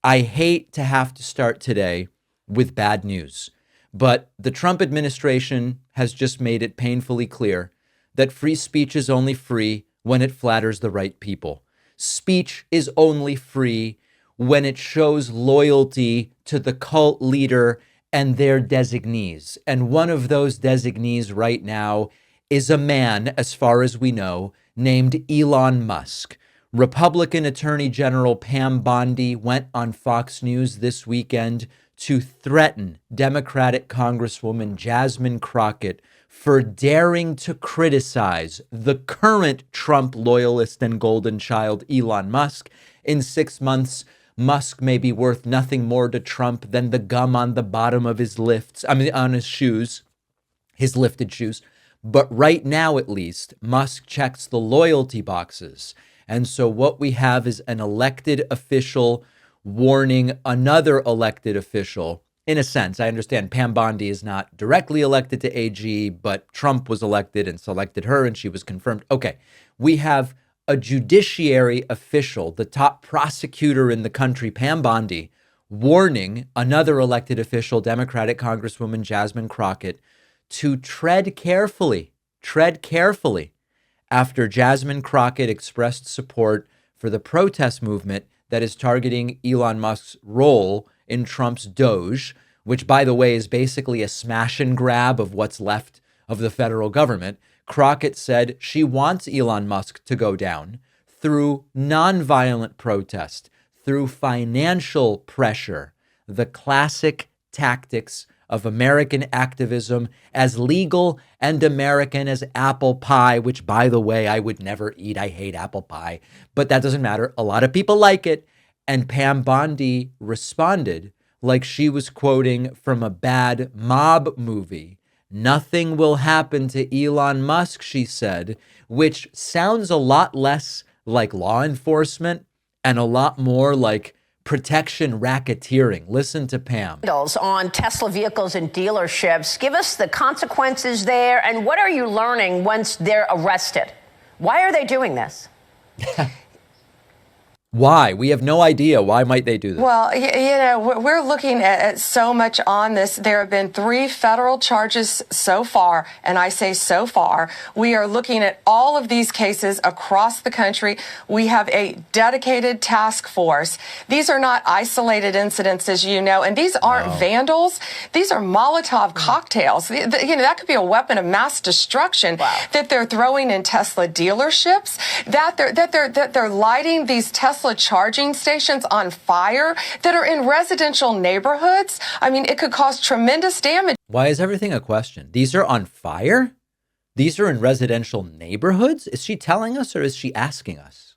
I hate to have to start today with bad news, but the Trump administration has just made it painfully clear that free speech is only free when it flatters the right people. Speech is only free when it shows loyalty to the cult leader and their designees. And one of those designees right now is a man, as far as we know, named Elon Musk. Republican Attorney General Pam Bondi went on Fox News this weekend to threaten Democratic Congresswoman Jasmine Crockett for daring to criticize the current Trump loyalist and golden child, Elon Musk. In 6 months, Musk may be worth nothing more to Trump than the gum on the bottom of his on his shoes, his lifted shoes. But right now, at least, Musk checks the loyalty boxes. And so what we have is an elected official warning another elected official. In a sense, I understand Pam Bondi is not directly elected to AG, but Trump was elected and selected her, and she was confirmed. Okay, we have a judiciary official, the top prosecutor in the country, Pam Bondi, warning another elected official, Democratic Congresswoman Jasmine Crockett, to tread carefully after Jasmine Crockett expressed support for the protest movement that is targeting Elon Musk's role in Trump's Doge, which, by the way, is basically a smash and grab of what's left of the federal government. Crockett said she wants Elon Musk to go down through nonviolent protest, through financial pressure, the classic tactics of American activism, as legal and American as apple pie, which, by the way, I would never eat. I hate apple pie, but that doesn't matter. A lot of people like it. And Pam Bondi responded like she was quoting from a bad mob movie. Nothing will happen to Elon Musk, she said, which sounds a lot less like law enforcement and a lot more like protection racketeering. Listen to Pam. On Tesla vehicles and dealerships. Give us the consequences there. And what are you learning once they're arrested? Why are they doing this? Why? We have no idea. Why might they do this? Well, we're looking at so much on this. There have been 3 federal charges so far, and I say so far. We are looking at all of these cases across the country. We have a dedicated task force. These are not isolated incidents, as you know, and these aren't vandals. These are Molotov cocktails. That could be a weapon of mass destruction that they're throwing in Tesla dealerships, that they're lighting these Tesla charging stations on fire that are in residential neighborhoods. I mean, it could cause tremendous damage. Why is everything a question? These are on fire? These are in residential neighborhoods? Is she telling us or is she asking us?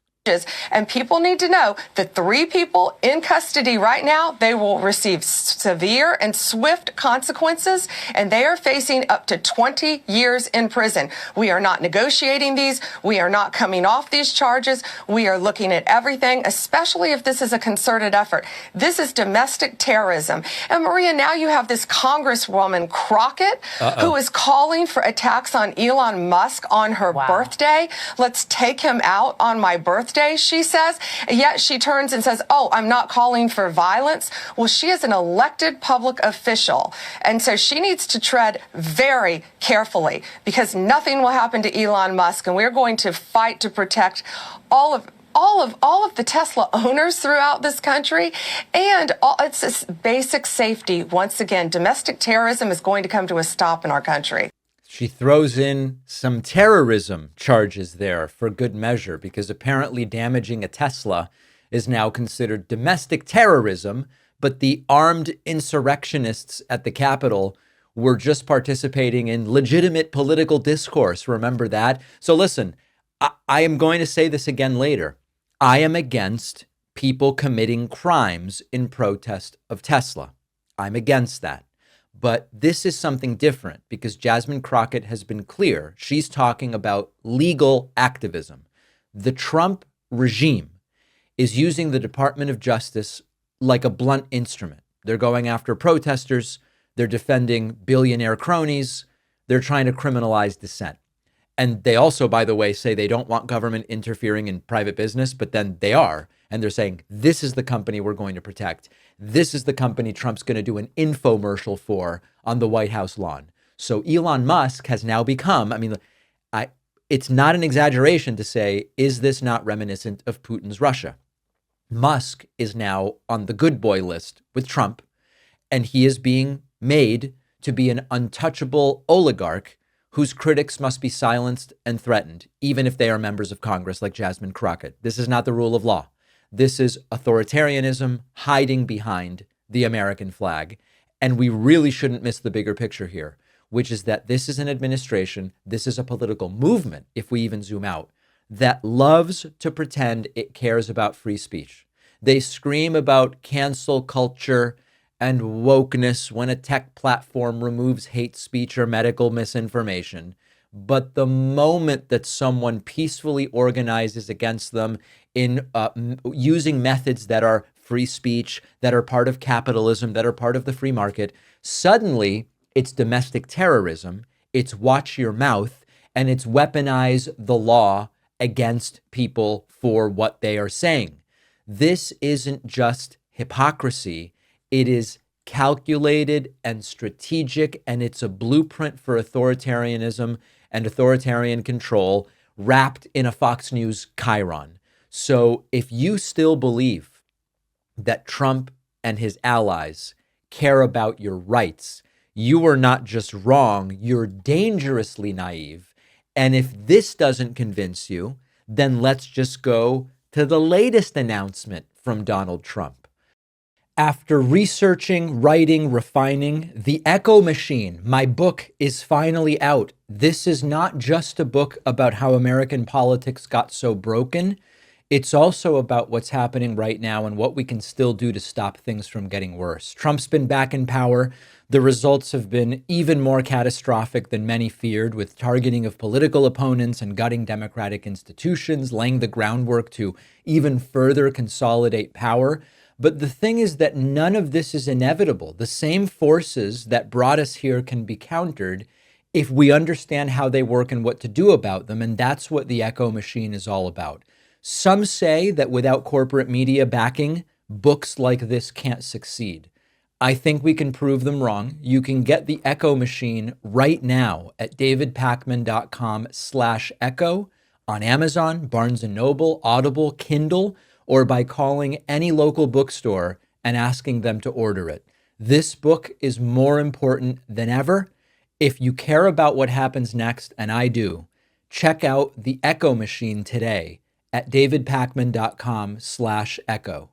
And people need to know that 3 people in custody right now, they will receive severe and swift consequences, and they are facing up to 20 years in prison. We are not negotiating these. We are not coming off these charges. We are looking at everything, especially if this is a concerted effort. This is domestic terrorism. And Maria, now you have this Congresswoman Crockett who is calling for attacks on Elon Musk on her birthday. Let's take him out on my birthday, she says. Yet she turns and says, oh, I'm not calling for violence. Well, she is an elected public official. And so she needs to tread very carefully because nothing will happen to Elon Musk. And we're going to fight to protect all of the Tesla owners throughout this country. And it's basic safety. Once again, domestic terrorism is going to come to a stop in our country. She throws in some terrorism charges there for good measure, because apparently damaging a Tesla is now considered domestic terrorism. But the armed insurrectionists at the Capitol were just participating in legitimate political discourse. Remember that? So listen, I am going to say this again later. I am against people committing crimes in protest of Tesla. I'm against that. But this is something different because Jasmine Crockett has been clear. She's talking about legal activism. The Trump regime is using the Department of Justice like a blunt instrument. They're going after protesters. They're defending billionaire cronies. They're trying to criminalize dissent. And they also, by the way, say they don't want government interfering in private business, but then they are. And they're saying, this is the company we're going to protect. This is the company Trump's going to do an infomercial for on the White House lawn. So Elon Musk has now become, it's not an exaggeration to say, is this not reminiscent of Putin's Russia? Musk is now on the good boy list with Trump, and he is being made to be an untouchable oligarch whose critics must be silenced and threatened, even if they are members of Congress like Jasmine Crockett. This is not the rule of law. This is authoritarianism hiding behind the American flag. And we really shouldn't miss the bigger picture here, which is that this is an administration, this is a political movement, if we even zoom out, that loves to pretend it cares about free speech. They scream about cancel culture and wokeness when a tech platform removes hate speech or medical misinformation. But the moment that someone peacefully organizes against them in using methods that are free speech, that are part of capitalism, that are part of the free market, suddenly it's domestic terrorism, it's watch your mouth, and it's weaponize the law against people for what they are saying. This isn't just hypocrisy. It is calculated and strategic, and it's a blueprint for authoritarianism and authoritarian control wrapped in a Fox News chyron. So if you still believe that Trump and his allies care about your rights, you are not just wrong, you're dangerously naive. And if this doesn't convince you, then let's just go to the latest announcement from Donald Trump. After researching, writing, refining, The Echo Machine, my book, is finally out. This is not just a book about how American politics got so broken. It's also about what's happening right now and what we can still do to stop things from getting worse. Trump's been back in power. The results have been even more catastrophic than many feared, with targeting of political opponents and gutting democratic institutions, laying the groundwork to even further consolidate power. But the thing is that none of this is inevitable. The same forces that brought us here can be countered if we understand how they work and what to do about them. And that's what the Echo Machine is all about. Some say that without corporate media backing, books like this can't succeed. I think we can prove them wrong. You can get the Echo Machine right now at davidpakman.com/echo on Amazon, Barnes & Noble, Audible, Kindle, or by calling any local bookstore and asking them to order it. This book is more important than ever. If you care about what happens next, and I do, check out the Echo Machine today at davidpakman.com/echo.